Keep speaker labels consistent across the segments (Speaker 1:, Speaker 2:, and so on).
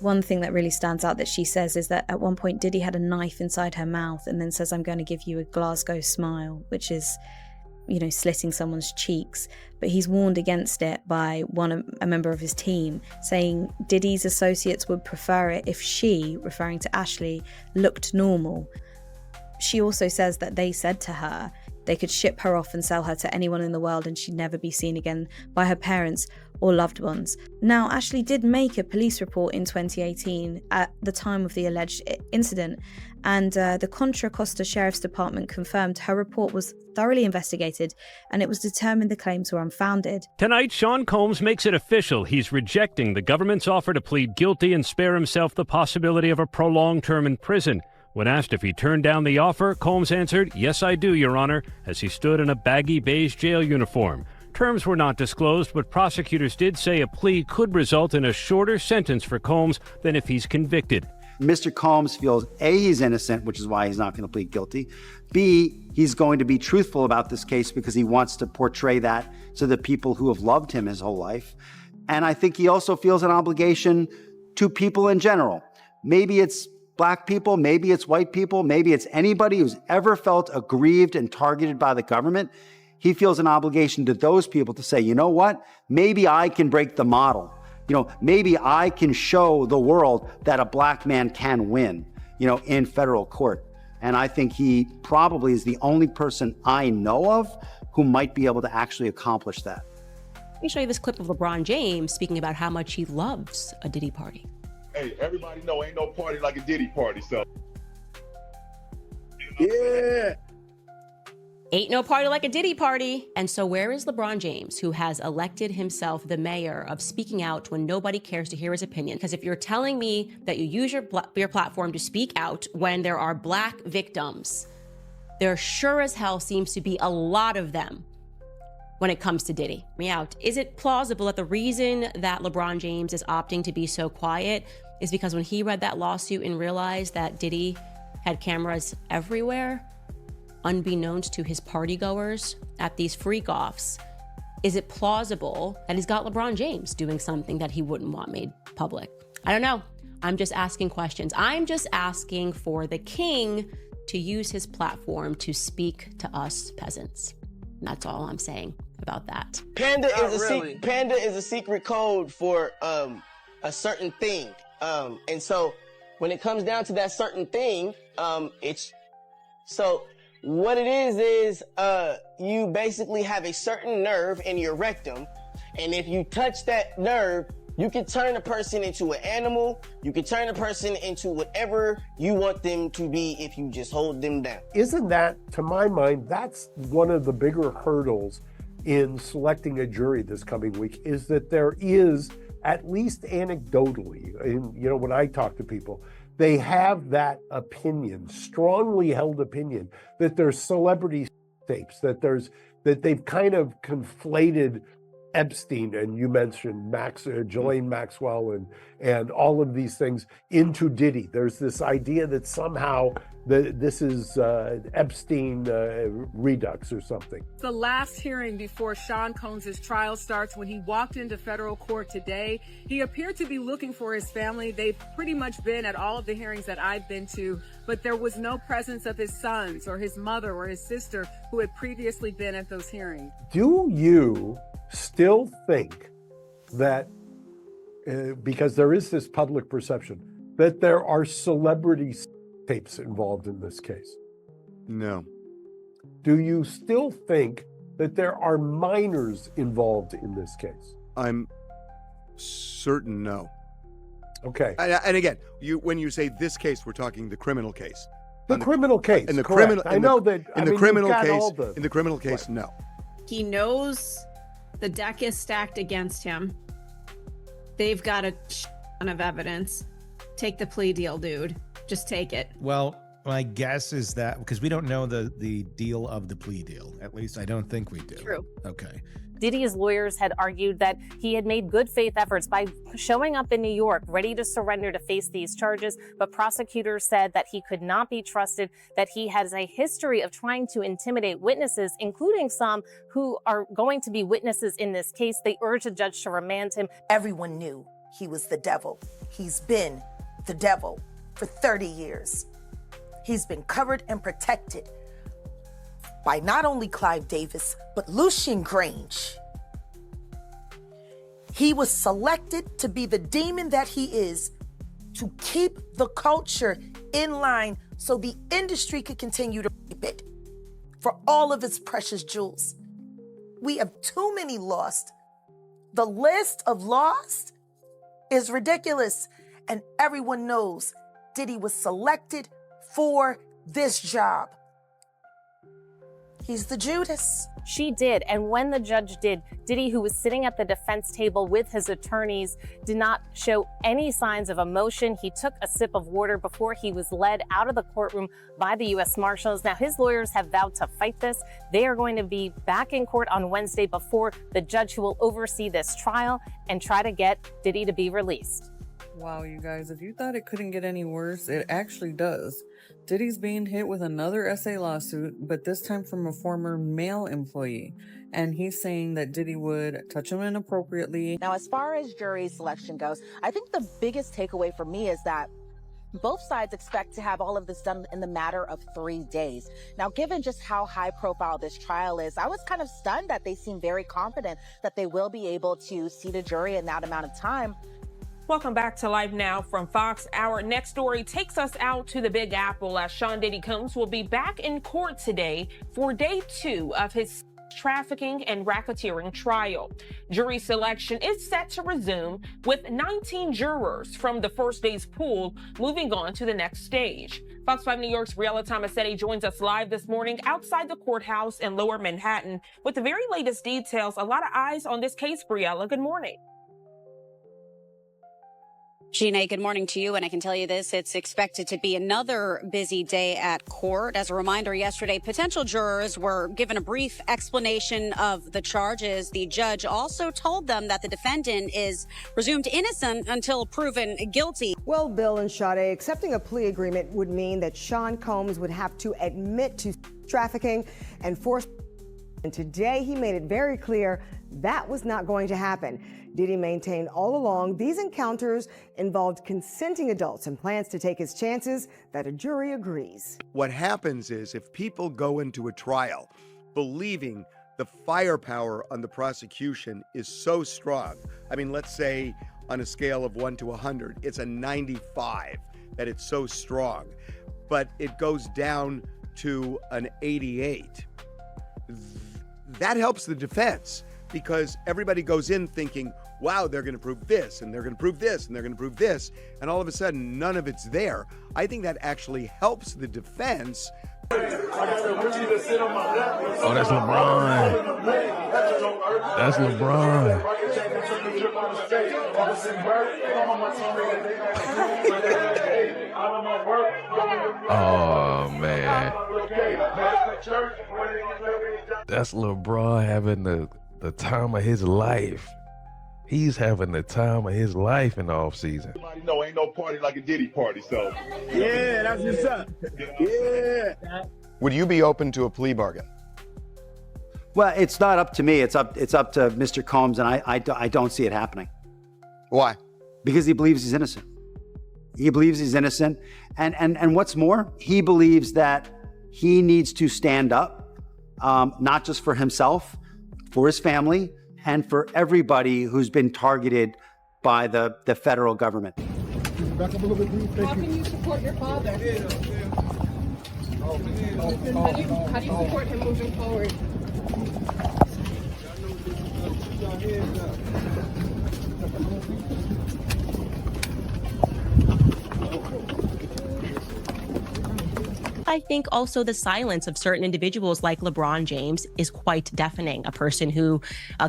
Speaker 1: One thing that really stands out that she says is that at one point Diddy had a knife inside her mouth and then says, "I'm going to give you a Glasgow smile," which is, slitting someone's cheeks. But he's warned against it by a member of his team, saying Diddy's associates would prefer it if she, referring to Ashley, looked normal. She also says that they said to her they could ship her off and sell her to anyone in the world and she'd never be seen again by her parents or loved ones. Now, Ashley did make a police report in 2018 at the time of the alleged incident, and the Contra Costa Sheriff's Department confirmed her report was thoroughly investigated and it was determined the claims were unfounded.
Speaker 2: Tonight, Sean Combs makes it official. He's rejecting the government's offer to plead guilty and spare himself the possibility of a prolonged term in prison. When asked if he turned down the offer, Combs answered, "Yes, I do, Your Honor," as he stood in a baggy beige jail uniform. Terms were not disclosed, but prosecutors did say a plea could result in a shorter sentence for Combs than if he's convicted.
Speaker 3: Mr. Combs feels A, he's innocent, which is why he's not going to plead guilty. B, he's going to be truthful about this case because he wants to portray that to the people who have loved him his whole life. And I think he also feels an obligation to people in general. Maybe it's Black people, maybe it's white people, maybe it's anybody who's ever felt aggrieved and targeted by the government. He feels an obligation to those people to say, you know what, maybe I can break the model. Maybe I can show the world that a Black man can win, in federal court. And I think he probably is the only person I know of who might be able to actually accomplish that.
Speaker 4: Let me show you this clip of LeBron James speaking about how much he loves a Diddy party.
Speaker 5: Hey, everybody know ain't no party like a Diddy party, so.
Speaker 6: Yeah.
Speaker 4: Ain't no party like a Diddy party. And so where is LeBron James, who has elected himself the mayor of speaking out when nobody cares to hear his opinion? Because if you're telling me that you use your platform to speak out when there are Black victims, there sure as hell seems to be a lot of them when it comes to Diddy. Is it plausible that the reason that LeBron James is opting to be so quiet is because when he read that lawsuit and realized that Diddy had cameras everywhere, unbeknownst to his partygoers at these freak-offs, is it plausible that he's got LeBron James doing something that he wouldn't want made public? I don't know. I'm just asking questions. I'm just asking for the king to use his platform to speak to us peasants. And that's all I'm saying about that.
Speaker 6: Panda is a secret code for a certain thing. And so when it comes down to that certain thing, what it is you basically have a certain nerve in your rectum, and if you touch that nerve, you can turn a person into an animal, you can turn a person into whatever you want them to be if you just hold them down.
Speaker 7: Isn't that, to my mind, that's one of the bigger hurdles in selecting a jury this coming week, is that there is, at least anecdotally, when I talk to people, they have that opinion, strongly held opinion, that there's celebrity tapes, that they've kind of conflated Epstein, and you mentioned Ghislaine Maxwell and all of these things into Diddy. There's this idea that somehow this is Epstein redux or something.
Speaker 8: The last hearing before Sean Combs' trial starts, when he walked into federal court today, he appeared to be looking for his family. They've pretty much been at all of the hearings that I've been to, but there was no presence of his sons or his mother or his sister who had previously been at those hearings.
Speaker 7: Do you still think that, because there is this public perception, that there are celebrity tapes involved in this case?
Speaker 9: No.
Speaker 7: Do you still think that there are minors involved in this case?
Speaker 9: I'm certain no.
Speaker 7: Okay.
Speaker 9: And again, when you say this case, we're talking the criminal case.
Speaker 7: The criminal case.
Speaker 9: In the
Speaker 7: correct.
Speaker 9: criminal,
Speaker 7: I know that.
Speaker 9: In the criminal case, in the criminal case, no.
Speaker 10: He knows the deck is stacked against him. They've got a ton of evidence. Take the plea deal, dude. Just take it.
Speaker 11: Well, my guess is that, because we don't know the deal of the plea deal. At least I don't think we do.
Speaker 10: True.
Speaker 11: Okay.
Speaker 12: Diddy's lawyers had argued that he had made good faith efforts by showing up in New York, ready to surrender to face these charges, but prosecutors said that he could not be trusted, that he has a history of trying to intimidate witnesses, including some who are going to be witnesses in this case. They urged the judge to remand him.
Speaker 13: Everyone knew he was the devil. He's been the devil for 30 years. He's been covered and protected by not only Clive Davis, but Lucian Grange. He was selected to be the demon that he is, to keep the culture in line so the industry could continue to reap it for all of its precious jewels. We have too many lost. The list of lost is ridiculous, and everyone knows Diddy was selected for this job. He's the Judas.
Speaker 12: She did. And when the judge did, Diddy, who was sitting at the defense table with his attorneys, did not show any signs of emotion. He took a sip of water before he was led out of the courtroom by the U.S. Marshals. Now, his lawyers have vowed to fight this. They are going to be back in court on Wednesday before the judge who will oversee this trial and try to get Diddy to be released.
Speaker 14: Wow, you guys, if you thought it couldn't get any worse, it actually does. Diddy's being hit with another SA lawsuit, but this time from a former male employee. And he's saying that Diddy would touch him inappropriately.
Speaker 15: Now, as far as jury selection goes, I think the biggest takeaway for me is that both sides expect to have all of this done in the matter of 3 days. Now, given just how high profile this trial is, I was kind of stunned that they seem very confident that they will be able to seat a jury in that amount of time.
Speaker 16: Welcome back to Live Now from Fox. Our next story takes us out to the Big Apple as Sean Diddy Combs will be back in court today for day 2 of his trafficking and racketeering trial. Jury selection is set to resume with 19 jurors from the first day's pool moving on to the next stage. Fox 5 New York's Briella Tomasetti joins us live this morning outside the courthouse in Lower Manhattan with the very latest details. A lot of eyes on this case, Briella. Good morning.
Speaker 17: Gina, good morning to you. And I can tell you this, it's expected to be another busy day at court. As a reminder, yesterday, potential jurors were given a brief explanation of the charges. The judge also told them that the defendant is presumed innocent until proven guilty.
Speaker 18: Well, Bill and Sade, accepting a plea agreement would mean that Sean Combs would have to admit to trafficking and force. And today he made it very clear that was not going to happen. Diddy maintained all along these encounters involved consenting adults and plans to take his chances that a jury agrees.
Speaker 9: What happens is if people go into a trial believing the firepower on the prosecution is so strong, I mean, let's say on a scale of 1 to 100, it's a 95 that it's so strong, but it goes down to an 88. That helps the defense because everybody goes in thinking, wow, they're going to prove this, and they're going to prove this, and they're going to prove this, and all of a sudden, none of it's there. I think that actually helps the defense.
Speaker 19: Oh, that's LeBron. That's LeBron. Oh, man. That's LeBron having the time of his life. He's having the time of his life in the offseason.
Speaker 5: No, ain't no party like a Diddy party, so.
Speaker 19: Yeah, that's what's up. Yeah.
Speaker 9: Would you be open to a plea bargain?
Speaker 3: Well, it's not up to me. It's up to Mr. Combs, and I don't see it happening.
Speaker 9: Why?
Speaker 3: Because he believes he's innocent. He believes he's innocent. And what's more, he believes that he needs to stand up, not just for himself, for his family, and for everybody who's been targeted by the federal government.
Speaker 19: Back up a little bit, please.
Speaker 20: How can you support your father? How do you support him moving forward?
Speaker 4: I think also the silence of certain individuals like LeBron James is quite deafening. A person who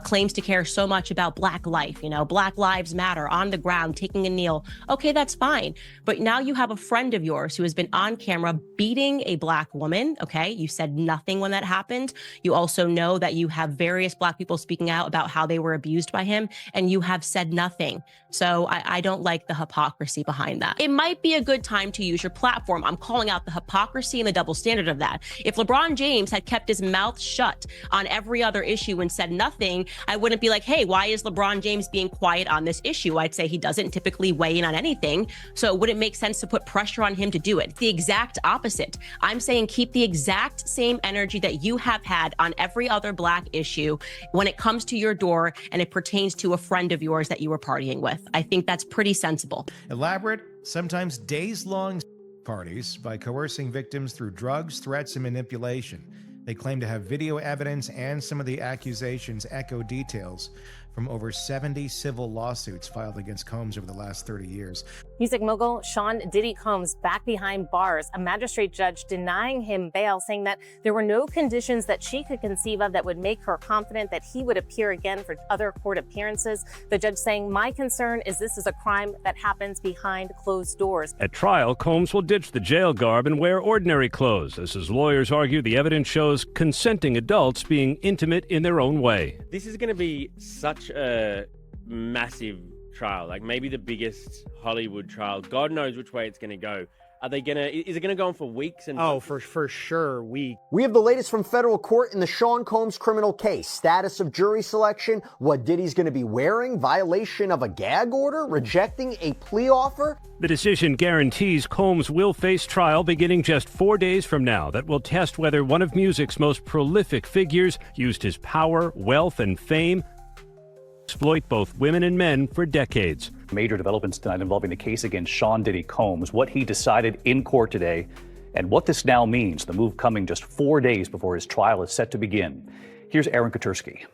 Speaker 4: claims to care so much about Black life, Black Lives Matter, on the ground, taking a kneel. Okay, that's fine. But now you have a friend of yours who has been on camera beating a Black woman. Okay, you said nothing when that happened. You also know that you have various Black people speaking out about how they were abused by him, and you have said nothing. So I don't like the hypocrisy behind that. It might be a good time to use your platform. I'm calling out the hypocrisy seeing the double standard of that. If LeBron James had kept his mouth shut on every other issue and said nothing, I wouldn't be like, hey, why is LeBron James being quiet on this issue? I'd say he doesn't typically weigh in on anything, so it wouldn't make sense to put pressure on him to do it. The exact opposite. I'm saying keep the exact same energy that you have had on every other Black issue when it comes to your door and it pertains to a friend of yours that you were partying with. I think that's pretty sensible.
Speaker 11: Elaborate, sometimes days-long parties by coercing victims through drugs, threats, and manipulation. They claim to have video evidence, and some of the accusations echo details from over 70 civil lawsuits filed against Combs over the last 30 years.
Speaker 12: Music mogul Sean Diddy Combs back behind bars, a magistrate judge denying him bail, saying that there were no conditions that she could conceive of that would make her confident that he would appear again for other court appearances. The judge saying, my concern is this is a crime that happens behind closed doors.
Speaker 2: At trial, Combs will ditch the jail garb and wear ordinary clothes, as his lawyers argue the evidence shows consenting adults being intimate in their own way.
Speaker 21: This is going to be such a massive trial, like maybe the biggest Hollywood trial. God knows which way it's going to go. Is it going to go on for weeks?
Speaker 22: For sure, weeks.
Speaker 23: We have the latest from federal court in the Sean Combs criminal case. Status of jury selection, what Diddy's going to be wearing, violation of a gag order, rejecting a plea offer.
Speaker 2: The decision guarantees Combs will face trial beginning just 4 days from now that will test whether one of music's most prolific figures used his power, wealth, and fame to exploit both women and men for decades.
Speaker 24: Major developments tonight involving the case against Sean Diddy Combs, what he decided in court today, and what this now means, the move coming just 4 days before his trial is set to begin. Here's Aaron Katursky.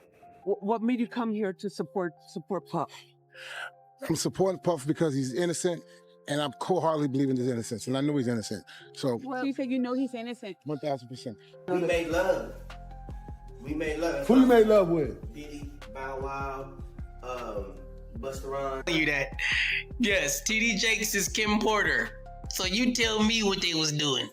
Speaker 25: What made you come here to support Puff?
Speaker 26: I'm supporting Puff because he's innocent, and I'm wholeheartedly believing his innocence, and I know he's innocent. So,
Speaker 20: You say you know he's innocent.
Speaker 26: 1,000%.
Speaker 6: We made love.
Speaker 26: Who you made love with?
Speaker 6: Diddy, Bow Wow, Busta Rhymes.
Speaker 27: You that? Yes, TD Jakes is Kim Porter. So you tell me what they was doing.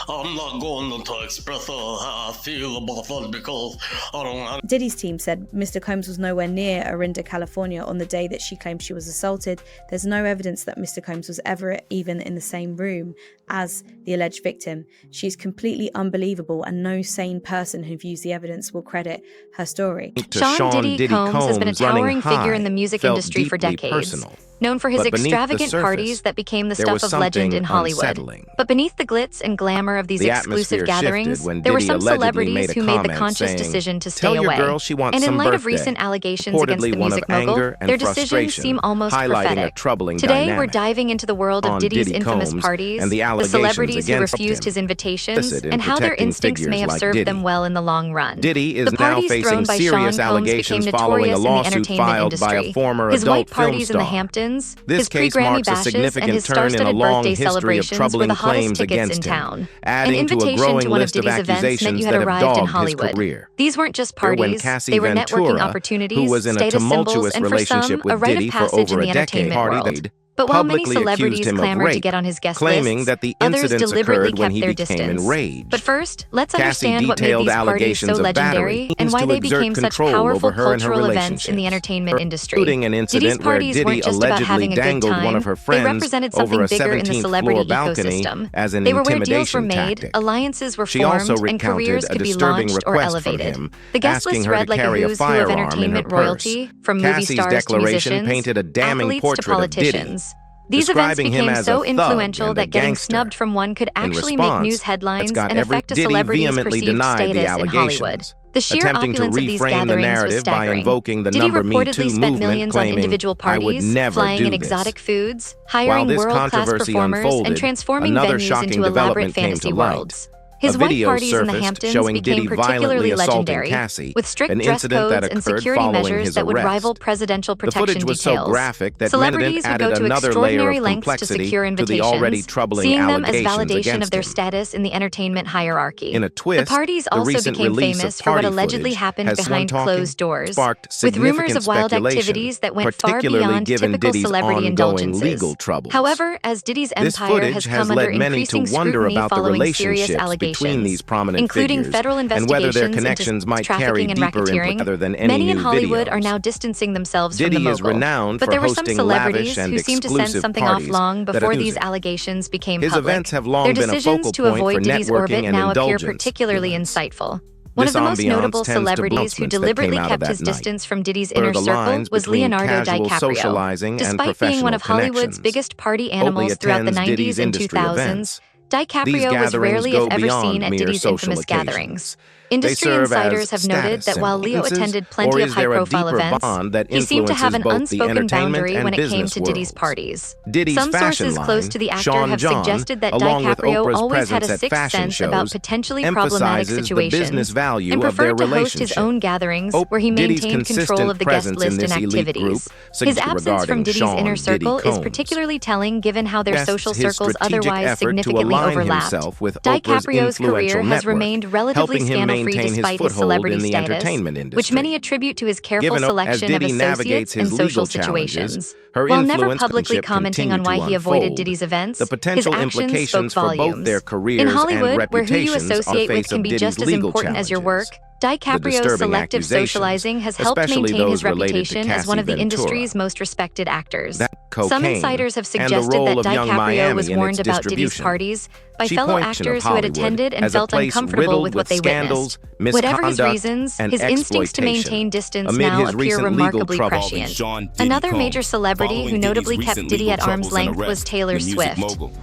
Speaker 27: I'm not going to express how I feel about that because I don't.
Speaker 1: Diddy's team said Mr. Combs was nowhere near Orinda, California on the day that she claimed she was assaulted. There's no evidence that Mr. Combs was ever even in the same room as the alleged victim. She's completely unbelievable, and no sane person who views the evidence will credit her story.
Speaker 28: Sean Diddy Combs has been a towering figure in the music industry for decades.
Speaker 29: Personal.
Speaker 28: Known for his
Speaker 29: But beneath
Speaker 28: extravagant
Speaker 29: the surface,
Speaker 28: parties that became the
Speaker 29: there
Speaker 28: stuff
Speaker 29: was
Speaker 28: of legend
Speaker 29: something
Speaker 28: in Hollywood.
Speaker 29: unsettling.
Speaker 28: But beneath the glitz and glamour of these
Speaker 29: The
Speaker 28: exclusive
Speaker 29: atmosphere
Speaker 28: gatherings,
Speaker 29: shifted when
Speaker 28: there were
Speaker 29: Diddy
Speaker 28: some
Speaker 29: allegedly made
Speaker 28: celebrities
Speaker 29: a
Speaker 28: who made the
Speaker 29: comment
Speaker 28: conscious
Speaker 29: saying,
Speaker 28: decision to
Speaker 29: "Tell
Speaker 28: stay
Speaker 29: your
Speaker 28: away.
Speaker 29: girl she wants
Speaker 28: And in
Speaker 29: some
Speaker 28: light of
Speaker 29: birthday."
Speaker 28: recent allegations against
Speaker 29: Reportedly
Speaker 28: the
Speaker 29: one of
Speaker 28: music mogul,
Speaker 29: anger and
Speaker 28: their decisions
Speaker 29: frustration,
Speaker 28: seem almost
Speaker 29: highlighting a
Speaker 28: prophetic.
Speaker 29: troubling
Speaker 28: Today, we're
Speaker 29: dynamic
Speaker 28: diving into the world of
Speaker 29: on
Speaker 28: Diddy's
Speaker 29: Diddy
Speaker 28: infamous
Speaker 29: Combs
Speaker 28: parties,
Speaker 29: and the
Speaker 28: the
Speaker 29: allegations
Speaker 28: celebrities who
Speaker 29: against
Speaker 28: refused
Speaker 29: him,
Speaker 28: his invitations,
Speaker 29: complicit in
Speaker 28: and how their
Speaker 29: protecting
Speaker 28: instincts may
Speaker 29: figures
Speaker 28: have
Speaker 29: like
Speaker 28: served
Speaker 29: Diddy.
Speaker 28: them well in the long run.
Speaker 29: Diddy is
Speaker 28: the
Speaker 29: now
Speaker 28: parties
Speaker 29: facing
Speaker 28: thrown by
Speaker 29: serious
Speaker 28: Sean Combs
Speaker 29: allegations
Speaker 28: became
Speaker 29: following a
Speaker 28: notorious in the
Speaker 29: lawsuit
Speaker 28: entertainment
Speaker 29: filed by
Speaker 28: industry.
Speaker 29: a former
Speaker 28: His
Speaker 29: adult
Speaker 28: white parties
Speaker 29: film
Speaker 28: in the
Speaker 29: star.
Speaker 28: Hamptons,
Speaker 29: This
Speaker 28: his
Speaker 29: case
Speaker 28: pre-Grammy
Speaker 29: marks a
Speaker 28: bashes, and
Speaker 29: significant
Speaker 28: his
Speaker 29: turn in a
Speaker 28: star-studded
Speaker 29: long
Speaker 28: birthday
Speaker 29: history of
Speaker 28: celebrations were
Speaker 29: troubling
Speaker 28: the hottest
Speaker 29: claims
Speaker 28: tickets
Speaker 29: against
Speaker 28: in
Speaker 29: him,
Speaker 28: town. An
Speaker 29: adding to a
Speaker 28: invitation
Speaker 29: growing
Speaker 28: to one of
Speaker 29: list of
Speaker 28: Diddy's events meant
Speaker 29: accusations
Speaker 28: you
Speaker 29: that
Speaker 28: had
Speaker 29: have
Speaker 28: arrived in
Speaker 29: dogged his
Speaker 28: Hollywood.
Speaker 29: career.
Speaker 28: These weren't just
Speaker 29: When
Speaker 28: parties,
Speaker 29: Cassie
Speaker 28: they were
Speaker 29: Ventura,
Speaker 28: networking opportunities,
Speaker 29: who was in a
Speaker 28: status symbols,
Speaker 29: tumultuous
Speaker 28: and for some,
Speaker 29: relationship
Speaker 28: a
Speaker 29: with
Speaker 28: rite
Speaker 29: Diddy
Speaker 28: of
Speaker 29: for
Speaker 28: passage
Speaker 29: over
Speaker 28: in
Speaker 29: a
Speaker 28: the
Speaker 29: decade,
Speaker 28: entertainment world.
Speaker 29: partied,
Speaker 28: But while many
Speaker 29: publicly
Speaker 28: celebrities
Speaker 29: accused him of
Speaker 28: clamored to
Speaker 29: rape,
Speaker 28: get on his guest
Speaker 29: claiming
Speaker 28: lists,
Speaker 29: that the
Speaker 28: others
Speaker 29: incidents
Speaker 28: deliberately
Speaker 29: occurred when
Speaker 28: kept
Speaker 29: he
Speaker 28: their
Speaker 29: became
Speaker 28: distance.
Speaker 29: enraged.
Speaker 28: But first, let's
Speaker 29: Cassie
Speaker 28: understand what made
Speaker 29: detailed
Speaker 28: these parties
Speaker 29: allegations
Speaker 28: so
Speaker 29: of battery,
Speaker 28: legendary and
Speaker 29: means
Speaker 28: why
Speaker 29: to
Speaker 28: they
Speaker 29: exert
Speaker 28: became such
Speaker 29: control
Speaker 28: powerful
Speaker 29: over her and her
Speaker 28: cultural events in the
Speaker 29: relationships,
Speaker 28: entertainment industry.
Speaker 29: including an
Speaker 28: Diddy's
Speaker 29: incident where
Speaker 28: parties
Speaker 29: Diddy
Speaker 28: weren't just about
Speaker 29: allegedly
Speaker 28: having a good
Speaker 29: dangled
Speaker 28: time,
Speaker 29: one of her
Speaker 28: they
Speaker 29: friends
Speaker 28: represented
Speaker 29: over
Speaker 28: something
Speaker 29: a
Speaker 28: bigger in the
Speaker 29: 17th
Speaker 28: celebrity
Speaker 29: floor balcony
Speaker 28: ecosystem.
Speaker 29: as an
Speaker 28: They were where deals were
Speaker 29: intimidation
Speaker 28: made,
Speaker 29: tactic.
Speaker 28: alliances were
Speaker 29: She
Speaker 28: formed,
Speaker 29: also
Speaker 28: and
Speaker 29: recounted
Speaker 28: careers
Speaker 29: a
Speaker 28: could be
Speaker 29: disturbing
Speaker 28: launched or
Speaker 29: request from
Speaker 28: elevated.
Speaker 29: him,
Speaker 28: The guest
Speaker 29: asking
Speaker 28: list
Speaker 29: her
Speaker 28: read
Speaker 29: to
Speaker 28: like a
Speaker 29: carry a
Speaker 28: who's who of
Speaker 29: firearm in her
Speaker 28: entertainment
Speaker 29: purse.
Speaker 28: royalty, from movie
Speaker 29: Cassie's
Speaker 28: stars to
Speaker 29: declaration
Speaker 28: musicians,
Speaker 29: painted a damning
Speaker 28: athletes to
Speaker 29: portrait of Diddy,
Speaker 28: politicians. These events
Speaker 29: describing him
Speaker 28: became
Speaker 29: as
Speaker 28: so
Speaker 29: a thug
Speaker 28: influential
Speaker 29: and a
Speaker 28: that getting
Speaker 29: gangster.
Speaker 28: snubbed from one could
Speaker 29: In
Speaker 28: actually make
Speaker 29: response,
Speaker 28: news headlines
Speaker 29: it's got
Speaker 28: and
Speaker 29: every
Speaker 28: affect a
Speaker 29: Diddy
Speaker 28: celebrity's
Speaker 29: vehemently
Speaker 28: perceived
Speaker 29: denied the
Speaker 28: status in Hollywood.
Speaker 29: allegations,
Speaker 28: The sheer
Speaker 29: attempting to
Speaker 28: opulence of these
Speaker 29: reframe the
Speaker 28: gatherings was
Speaker 29: narrative by
Speaker 28: staggering.
Speaker 29: invoking the
Speaker 28: Diddy
Speaker 29: number Me
Speaker 28: reportedly
Speaker 29: Too
Speaker 28: spent
Speaker 29: movement,
Speaker 28: millions on
Speaker 29: claiming,
Speaker 28: individual
Speaker 29: "I would
Speaker 28: parties,
Speaker 29: never
Speaker 28: flying
Speaker 29: do
Speaker 28: in
Speaker 29: this."
Speaker 28: exotic foods,
Speaker 29: While
Speaker 28: hiring
Speaker 29: this
Speaker 28: world-class
Speaker 29: controversy
Speaker 28: performers,
Speaker 29: unfolded,
Speaker 28: and transforming
Speaker 29: another
Speaker 28: venues
Speaker 29: shocking
Speaker 28: into elaborate
Speaker 29: development came
Speaker 28: fantasy
Speaker 29: to light.
Speaker 28: worlds. His
Speaker 29: A
Speaker 28: white
Speaker 29: video
Speaker 28: parties in the
Speaker 29: surfaced
Speaker 28: Hamptons
Speaker 29: showing
Speaker 28: became
Speaker 29: Diddy
Speaker 28: particularly
Speaker 29: violently assaulting
Speaker 28: legendary,
Speaker 29: Cassie,
Speaker 28: with strict
Speaker 29: an
Speaker 28: dress
Speaker 29: incident that
Speaker 28: codes and
Speaker 29: occurred
Speaker 28: security
Speaker 29: following
Speaker 28: measures
Speaker 29: his
Speaker 28: that would
Speaker 29: arrest.
Speaker 28: rival presidential
Speaker 29: The
Speaker 28: protection
Speaker 29: footage was
Speaker 28: details.
Speaker 29: so graphic that
Speaker 28: Celebrities
Speaker 29: Minident
Speaker 28: would go
Speaker 29: added
Speaker 28: to
Speaker 29: another layer
Speaker 28: extraordinary
Speaker 29: of
Speaker 28: lengths to
Speaker 29: complexity
Speaker 28: secure
Speaker 29: to
Speaker 28: invitations,
Speaker 29: the already troubling
Speaker 28: seeing them as
Speaker 29: allegations
Speaker 28: validation
Speaker 29: against
Speaker 28: of their
Speaker 29: him.
Speaker 28: status in the entertainment hierarchy.
Speaker 29: In a twist,
Speaker 28: the parties
Speaker 29: the
Speaker 28: also
Speaker 29: recent
Speaker 28: became
Speaker 29: release
Speaker 28: famous
Speaker 29: of
Speaker 28: for what
Speaker 29: party
Speaker 28: allegedly
Speaker 29: footage
Speaker 28: happened
Speaker 29: has
Speaker 28: behind
Speaker 29: Talking
Speaker 28: closed doors,
Speaker 29: sparked
Speaker 28: with rumors
Speaker 29: significant
Speaker 28: of wild
Speaker 29: speculation,
Speaker 28: activities that went far
Speaker 29: particularly
Speaker 28: beyond
Speaker 29: given
Speaker 28: typical
Speaker 29: Diddy's
Speaker 28: celebrity
Speaker 29: ongoing
Speaker 28: indulgences.
Speaker 29: legal troubles.
Speaker 28: However, as Diddy's
Speaker 29: This
Speaker 28: empire
Speaker 29: footage
Speaker 28: has
Speaker 29: has
Speaker 28: come under
Speaker 29: led many to
Speaker 28: increasing
Speaker 29: wonder
Speaker 28: scrutiny
Speaker 29: about the
Speaker 28: following serious
Speaker 29: relationships
Speaker 28: allegations,
Speaker 7: between these prominent
Speaker 28: including
Speaker 7: figures,
Speaker 28: federal
Speaker 7: and whether
Speaker 28: investigations
Speaker 7: their
Speaker 28: into
Speaker 7: connections might carry
Speaker 28: trafficking and
Speaker 7: deeper
Speaker 28: racketeering.
Speaker 7: rather than any
Speaker 28: Many in
Speaker 7: new
Speaker 28: Hollywood
Speaker 7: videos.
Speaker 28: are now distancing themselves
Speaker 7: Diddy
Speaker 28: from the
Speaker 7: is
Speaker 28: mogul.
Speaker 7: renowned
Speaker 28: But
Speaker 7: for
Speaker 28: there were some
Speaker 7: hosting
Speaker 28: celebrities
Speaker 7: lavish and
Speaker 28: who seemed to sense
Speaker 7: exclusive
Speaker 28: something off
Speaker 7: parties
Speaker 28: long
Speaker 7: that
Speaker 28: before
Speaker 7: amuse
Speaker 28: these
Speaker 7: him.
Speaker 28: allegations became
Speaker 7: His
Speaker 28: public.
Speaker 7: events have long
Speaker 28: Their
Speaker 7: been a
Speaker 28: decisions
Speaker 7: focal
Speaker 28: to
Speaker 7: point
Speaker 28: avoid
Speaker 7: for
Speaker 28: Diddy's
Speaker 7: networking
Speaker 28: orbit
Speaker 7: and
Speaker 28: now appear
Speaker 7: indulgence.
Speaker 28: particularly insightful. One of
Speaker 7: This
Speaker 28: the most
Speaker 7: ambiance
Speaker 28: notable
Speaker 7: tends to
Speaker 28: celebrities who
Speaker 7: announcements that
Speaker 28: deliberately
Speaker 7: came out of
Speaker 28: kept
Speaker 7: that
Speaker 28: his
Speaker 7: night.
Speaker 28: distance from Diddy's
Speaker 7: Blur
Speaker 28: inner
Speaker 7: the
Speaker 28: circle
Speaker 7: lines
Speaker 28: was
Speaker 7: between
Speaker 28: Leonardo
Speaker 7: casual
Speaker 28: DiCaprio.
Speaker 7: socializing and
Speaker 28: Despite being one of
Speaker 7: professional
Speaker 28: Hollywood's
Speaker 7: connections.
Speaker 28: biggest party
Speaker 7: Oakley
Speaker 28: animals throughout the
Speaker 7: attends
Speaker 28: 90s
Speaker 7: Diddy's
Speaker 28: and
Speaker 7: industry
Speaker 28: 2000s,
Speaker 7: events. These
Speaker 28: DiCaprio was
Speaker 7: gatherings
Speaker 28: rarely,
Speaker 7: go
Speaker 28: if ever,
Speaker 7: beyond
Speaker 28: seen at
Speaker 7: mere
Speaker 28: Diddy's
Speaker 7: social
Speaker 28: infamous
Speaker 7: occasions.
Speaker 28: gatherings.
Speaker 7: They
Speaker 28: Industry
Speaker 7: serve
Speaker 28: insiders
Speaker 7: as
Speaker 28: have noted
Speaker 7: status
Speaker 28: that while Leo
Speaker 7: symbols.
Speaker 28: attended
Speaker 7: Or
Speaker 28: plenty of
Speaker 7: is there a
Speaker 28: high-profile
Speaker 7: deeper
Speaker 28: events,
Speaker 7: bond that
Speaker 28: he seemed to have an
Speaker 7: influences both the
Speaker 28: unspoken
Speaker 7: entertainment
Speaker 28: boundary
Speaker 7: and
Speaker 28: when it came
Speaker 7: business
Speaker 28: to Diddy's
Speaker 7: worlds?
Speaker 28: parties.
Speaker 7: Diddy's
Speaker 28: Some
Speaker 7: fashion
Speaker 28: sources close
Speaker 7: line,
Speaker 28: to the actor
Speaker 7: Sean
Speaker 28: have
Speaker 7: John,
Speaker 28: suggested that
Speaker 7: along with
Speaker 28: DiCaprio
Speaker 7: Oprah's
Speaker 28: always had a
Speaker 7: presence at
Speaker 28: sixth
Speaker 7: fashion
Speaker 28: sense about
Speaker 7: shows,
Speaker 28: potentially problematic
Speaker 7: emphasizes the
Speaker 28: situations
Speaker 7: business value
Speaker 28: and
Speaker 7: of their
Speaker 28: preferred to host his
Speaker 7: relationship.
Speaker 28: own gatherings where he
Speaker 7: Diddy's
Speaker 28: maintained control
Speaker 7: consistent
Speaker 28: of the guest
Speaker 7: presence in
Speaker 28: list
Speaker 7: this
Speaker 28: and
Speaker 7: elite
Speaker 28: activities.
Speaker 7: group
Speaker 28: His
Speaker 7: suggests
Speaker 28: absence
Speaker 7: regarding
Speaker 28: from Diddy's
Speaker 7: Sean
Speaker 28: inner
Speaker 7: Diddy
Speaker 28: circle is
Speaker 7: Combs.
Speaker 28: particularly telling given how their
Speaker 7: His
Speaker 28: social circles
Speaker 7: strategic
Speaker 28: otherwise
Speaker 7: effort to
Speaker 28: significantly
Speaker 7: align
Speaker 28: overlapped.
Speaker 7: himself with Oprah's
Speaker 28: DiCaprio's career
Speaker 7: influential
Speaker 28: has
Speaker 7: network,
Speaker 28: remained relatively
Speaker 7: helping him
Speaker 28: scandal-free
Speaker 7: maintain his
Speaker 28: despite his
Speaker 7: foothold
Speaker 28: celebrity
Speaker 7: in the
Speaker 28: status,
Speaker 7: entertainment industry.
Speaker 28: which many attribute to his careful
Speaker 7: Given as
Speaker 28: selection of
Speaker 7: Diddy navigates
Speaker 28: associates in
Speaker 7: his
Speaker 28: social
Speaker 7: legal challenges,
Speaker 28: situations.
Speaker 7: her
Speaker 28: While never
Speaker 7: influence
Speaker 28: publicly
Speaker 7: and
Speaker 28: commenting on
Speaker 7: continue
Speaker 28: why
Speaker 7: to
Speaker 28: he avoided
Speaker 7: unfold.
Speaker 28: Diddy's events,
Speaker 7: The potential
Speaker 28: his actions spoke
Speaker 7: implications for both
Speaker 28: volumes.
Speaker 7: their careers
Speaker 28: In
Speaker 7: and
Speaker 28: Hollywood, where who you
Speaker 7: reputations on
Speaker 28: associate with
Speaker 7: face
Speaker 28: can
Speaker 7: of
Speaker 28: be
Speaker 7: Diddy's
Speaker 28: just as
Speaker 7: legal
Speaker 28: important as your work,
Speaker 7: challenges.
Speaker 28: DiCaprio's
Speaker 7: disturbing
Speaker 28: selective
Speaker 7: accusations,
Speaker 28: socializing has helped
Speaker 7: especially
Speaker 28: maintain his
Speaker 7: those related to
Speaker 28: reputation as one of the
Speaker 7: Cassie
Speaker 28: industry's most respected actors.
Speaker 7: That
Speaker 28: Some
Speaker 7: cocaine
Speaker 28: insiders have
Speaker 7: and the
Speaker 28: suggested
Speaker 7: role
Speaker 28: that
Speaker 7: of Young
Speaker 28: DiCaprio
Speaker 7: Miami
Speaker 28: was
Speaker 7: in
Speaker 28: warned
Speaker 7: its
Speaker 28: about Diddy's
Speaker 7: distribution.
Speaker 28: parties by
Speaker 7: She
Speaker 28: fellow
Speaker 7: points of
Speaker 28: actors who had
Speaker 7: Hollywood
Speaker 28: attended and
Speaker 7: as a
Speaker 28: felt
Speaker 7: place
Speaker 28: uncomfortable
Speaker 7: riddled
Speaker 28: with what
Speaker 7: with
Speaker 28: they
Speaker 7: scandals,
Speaker 28: witnessed. Whatever his
Speaker 7: misconduct,
Speaker 28: reasons,
Speaker 7: and
Speaker 28: his instincts to
Speaker 7: exploitation.
Speaker 28: maintain distance
Speaker 7: Amid
Speaker 28: now
Speaker 7: his
Speaker 28: appear
Speaker 7: recent legal
Speaker 28: remarkably
Speaker 7: troubles,
Speaker 28: prescient. Another major celebrity who notably kept Diddy at arm's length was Taylor Swift.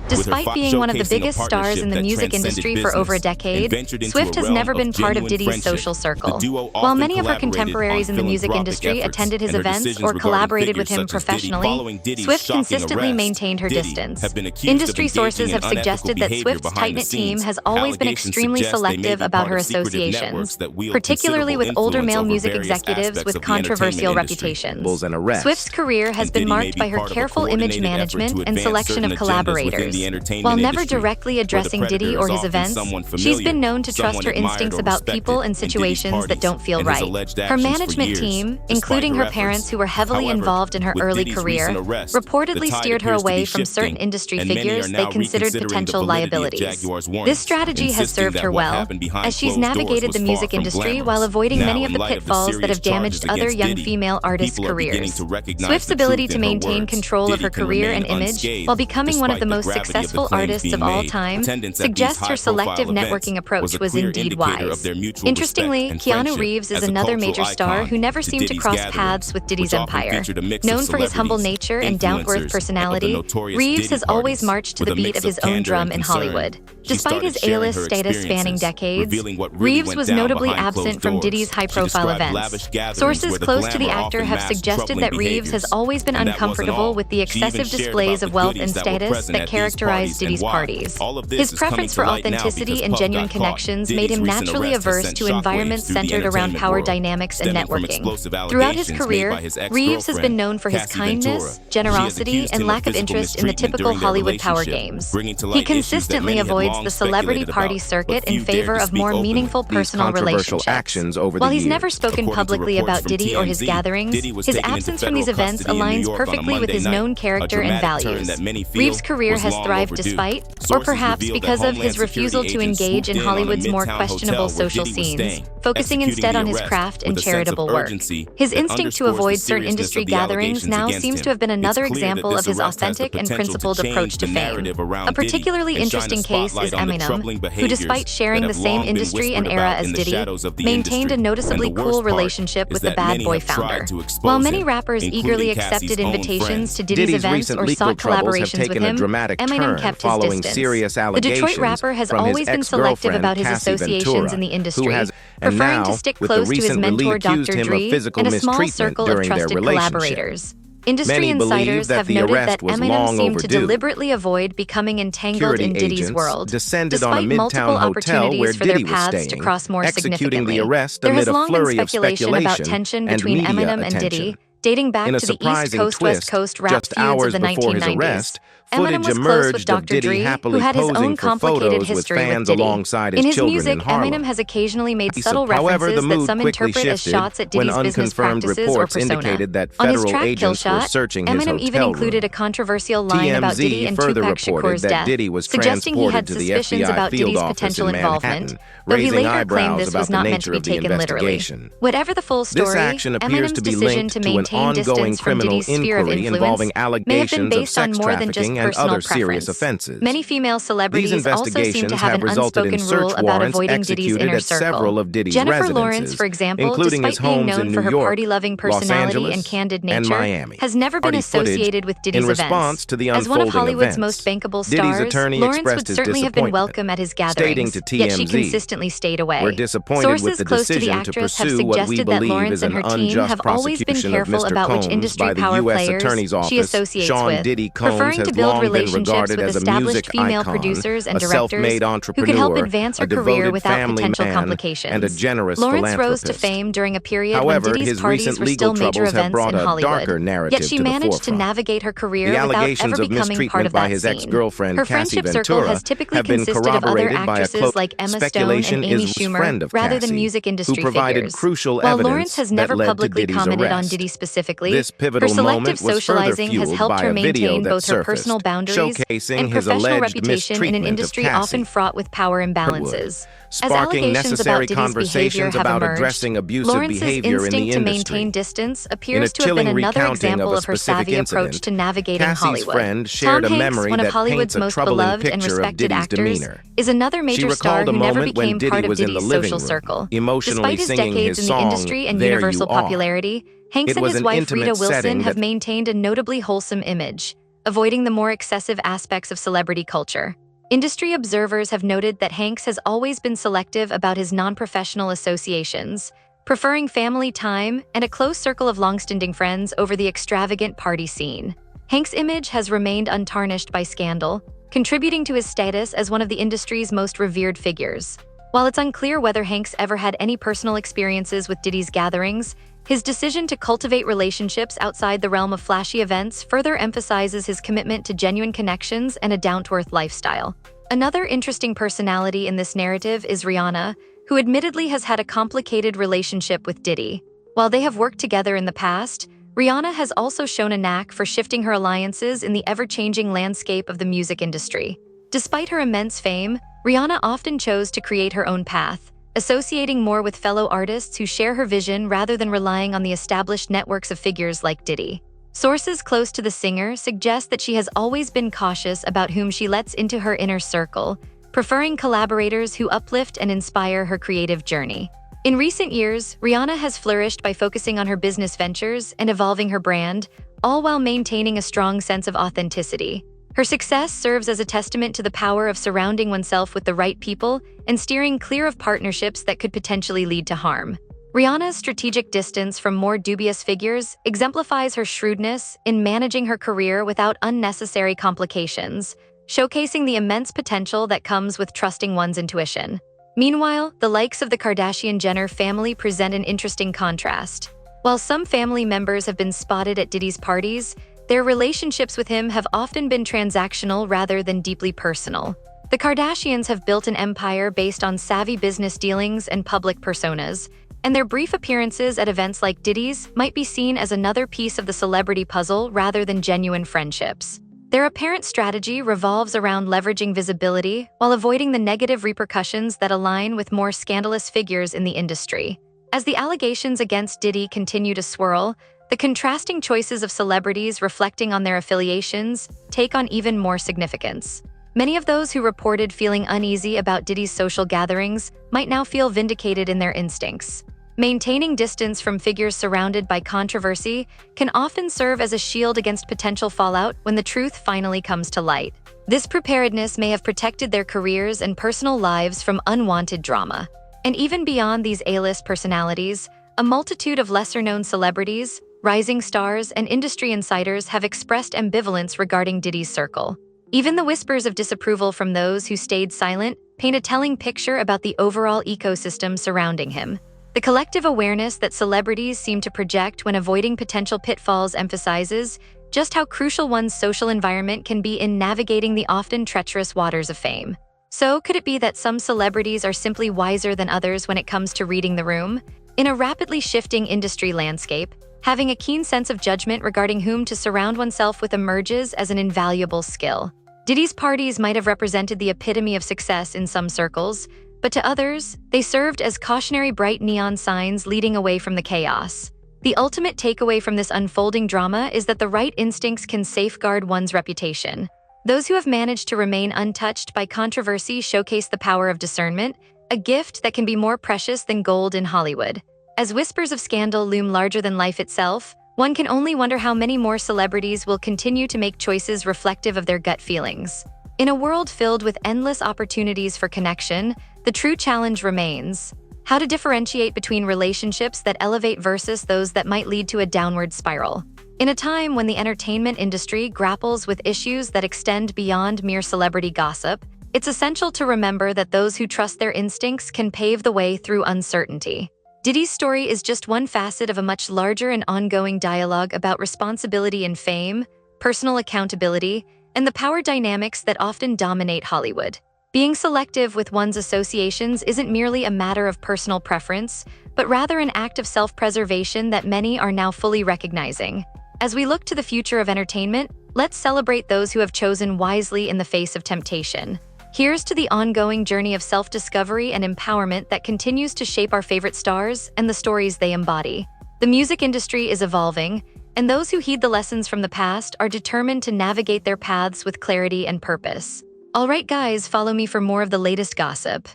Speaker 28: Despite being one of the biggest stars in the music industry for over a decade, Swift has never been part of Diddy's social circle. While many of her contemporaries in the music industry attended his events or collaborated with him professionally, Swift consistently maintained her distance. Industry sources have suggested that Swift's tight-knit team has always been extremely selective about her associations, particularly with older male music executives with controversial reputations. Swift's career has been marked by her careful image management and selection of collaborators. While never directly addressing Diddy or his events, she's been known to trust her instincts about people and situations that don't feel right. Her management team, including her parents who were heavily involved in her early career, reportedly steered her away from certain industry figures they considered potential liabilities. This strategy has served her well, as she's navigated the music industry while avoiding many of the pitfalls that have damaged other young female artists' careers. Swift's ability to maintain control of her career and image while becoming one of the most successful artists of all time suggests her selective networking approach was indeed wise. Interestingly, Keanu Reeves is another major star who never seemed to cross paths with Diddy's empire. Known for his humble nature and down-to-earth personality, Reeves has always marched to the beat of his own drum in Hollywood. Despite his A-list status spanning decades, Reeves was notably absent from Diddy's high-profile events. Sources close to the actor have suggested that Reeves has always been uncomfortable with the excessive displays of wealth and status that characterize Diddy's parties. His preference for authenticity and genuine connections made him naturally averse to environments centered around power dynamics and networking. Throughout his career, Reeves has been known for his kindness, generosity, and lack of interest in the typical Hollywood power games. He consistently avoids the celebrity party circuit in favor of more meaningful personal relationships. While he's never spoken publicly about Diddy or his gatherings, his absence from these events aligns perfectly with his known character and values. Reeves' career has thrived despite, or perhaps because of, his refusal to engage in Hollywood's more questionable social scenes, focusing instead on his craft and charitable work. His instinct to avoid certain industry gatherings now seems to have been another example of his authentic and principled approach to fame. A particularly interesting case is Eminem, who despite sharing the same industry and era as Diddy, maintained a noticeably cool relationship with the Bad Boy founder. While many rappers eagerly accepted invitations to Diddy's events or sought collaborations with him, Eminem kept his distance. The Detroit rapper has always been selective about his associations in the industry, preferring to stick close to his mentor Dr. Dre and a small circle of trusted collaborators. Industry insiders have noted that Eminem seemed to deliberately avoid becoming entangled in Diddy's world, despite multiple opportunities for their paths to cross more significantly. There has long been speculation about tension between Eminem and Diddy, dating back to the East Coast-West Coast rap feuds of the 1990s. Eminem was close with Dr. Dre, who had his own complicated history with Diddy. In his music, Eminem has occasionally made subtle references that some interpret as shots at Diddy's business practices or persona. On his track Kill Shot, Eminem even included a controversial line about Diddy and Tupac Shakur's death, suggesting he had suspicions about Diddy's potential involvement, though he later claimed this was not meant to be taken literally. Whatever the full story, Eminem's decision to maintain distance from Diddy's sphere of influence may have been based on more than just personal preference. Many female celebrities also seem to have an unspoken rule about avoiding Diddy's inner circle. Jennifer Lawrence, for example, despite being known for her party-loving personality and candid nature, has never been associated with Diddy's events. As one of Hollywood's most bankable stars, Lawrence would certainly have been welcome at his gatherings, yet she consistently stayed away. Sources close to the actress have suggested that Lawrence and her team have always been careful about which industry power players she associates with, preferring to build relationships with established female producers and directors who could help advance her career without potential complications. Lawrence rose to fame during a period when Diddy's parties were still major events in Hollywood, yet she managed to navigate her career without ever becoming part of that scene. Her friendship circle has typically consisted of other actresses like Emma Stone and Amy Schumer, rather than music industry figures. While Lawrence has never publicly commented on Diddy specifically, her selective socializing has helped her maintain both her personal boundaries and professional reputation in an industry often fraught with power imbalances. As allegations about Diddy's behavior have emerged, Lawrence's instinct to maintain distance appears to have been another example of her savvy approach to navigating Hollywood. Tom Hanks, one of Hollywood's most beloved and respected actors, is another major star who never became part of Diddy's social circle. Despite his decades in the industry and universal popularity, Hanks and his wife Rita Wilson have maintained a notably wholesome image, avoiding the more excessive aspects of celebrity culture. Industry observers have noted that Hanks has always been selective about his non-professional associations, preferring family time and a close circle of long-standing friends over the extravagant party scene. Hanks' image has remained untarnished by scandal, contributing to his status as one of the industry's most revered figures. While it's unclear whether Hanks ever had any personal experiences with Diddy's gatherings, his decision to cultivate relationships outside the realm of flashy events further emphasizes his commitment to genuine connections and a down-to-earth lifestyle. Another interesting personality in this narrative is Rihanna, who admittedly has had a complicated relationship with Diddy. While they have worked together in the past, Rihanna has also shown a knack for shifting her alliances in the ever-changing landscape of the music industry. Despite her immense fame, Rihanna often chose to create her own path, associating more with fellow artists who share her vision rather than relying on the established networks of figures like Diddy. Sources close to the singer suggest that she has always been cautious about whom she lets into her inner circle, preferring collaborators who uplift and inspire her creative journey. In recent years, Rihanna has flourished by focusing on her business ventures and evolving her brand, all while maintaining a strong sense of authenticity. Her success serves as a testament to the power of surrounding oneself with the right people and steering clear of partnerships that could potentially lead to harm. Rihanna's strategic distance from more dubious figures exemplifies her shrewdness in managing her career without unnecessary complications, showcasing the immense potential that comes with trusting one's intuition. Meanwhile, the likes of the Kardashian-Jenner family present an interesting contrast. While some family members have been spotted at Diddy's parties, their relationships with him have often been transactional rather than deeply personal. The Kardashians have built an empire based on savvy business dealings and public personas, and their brief appearances at events like Diddy's might be seen as another piece of the celebrity puzzle rather than genuine friendships. Their apparent strategy revolves around leveraging visibility while avoiding the negative repercussions that align with more scandalous figures in the industry. As the allegations against Diddy continue to swirl, the contrasting choices of celebrities reflecting on their affiliations take on even more significance. Many of those who reported feeling uneasy about Diddy's social gatherings might now feel vindicated in their instincts. Maintaining distance from figures surrounded by controversy can often serve as a shield against potential fallout when the truth finally comes to light. This preparedness may have protected their careers and personal lives from unwanted drama. And even beyond these A-list personalities, a multitude of lesser-known celebrities, rising stars, and industry insiders have expressed ambivalence regarding Diddy's circle. Even the whispers of disapproval from those who stayed silent paint a telling picture about the overall ecosystem surrounding him. The collective awareness that celebrities seem to project when avoiding potential pitfalls emphasizes just how crucial one's social environment can be in navigating the often treacherous waters of fame. So, could it be that some celebrities are simply wiser than others when it comes to reading the room? In a rapidly shifting industry landscape, having a keen sense of judgment regarding whom to surround oneself with emerges as an invaluable skill. Diddy's parties might have represented the epitome of success in some circles, but to others, they served as cautionary bright neon signs leading away from the chaos. The ultimate takeaway from this unfolding drama is that the right instincts can safeguard one's reputation. Those who have managed to remain untouched by controversy showcase the power of discernment, a gift that can be more precious than gold in Hollywood. As whispers of scandal loom larger than life itself, one can only wonder how many more celebrities will continue to make choices reflective of their gut feelings. In a world filled with endless opportunities for connection, the true challenge remains: how to differentiate between relationships that elevate versus those that might lead to a downward spiral. In a time when the entertainment industry grapples with issues that extend beyond mere celebrity gossip, it's essential to remember that those who trust their instincts can pave the way through uncertainty. Diddy's story is just one facet of a much larger and ongoing dialogue about responsibility in fame, personal accountability, and the power dynamics that often dominate Hollywood. Being selective with one's associations isn't merely a matter of personal preference, but rather an act of self-preservation that many are now fully recognizing. As we look to the future of entertainment, let's celebrate those who have chosen wisely in the face of temptation. Here's to the ongoing journey of self-discovery and empowerment that continues to shape our favorite stars and the stories they embody. The music industry is evolving, and those who heed the lessons from the past are determined to navigate their paths with clarity and purpose. All right, guys, follow me for more of the latest gossip.